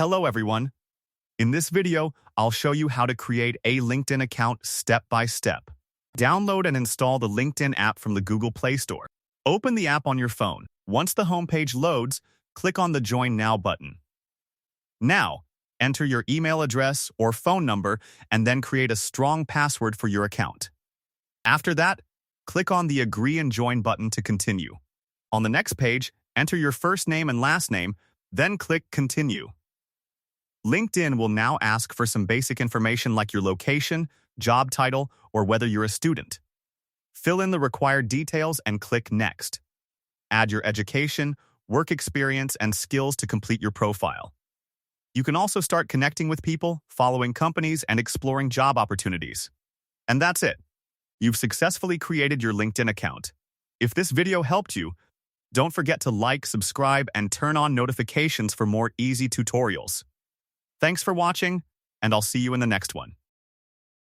Hello everyone. In this video, I'll show you how to create a LinkedIn account step by step. Download and install the LinkedIn app from the Google Play Store. Open the app on your phone. Once the homepage loads, click on the Join Now button. Now, enter your email address or phone number and then create a strong password for your account. After that, click on the Agree and Join button to continue. On the next page, enter your first name and last name, then click Continue. LinkedIn will now ask for some basic information like your location, job title, or whether you're a student. Fill in the required details and click Next. Add your education, work experience, and skills to complete your profile. You can also start connecting with people, following companies, and exploring job opportunities. And that's it. You've successfully created your LinkedIn account. If this video helped you, don't forget to like, subscribe, and turn on notifications for more easy tutorials. Thanks for watching, and I'll see you in the next one.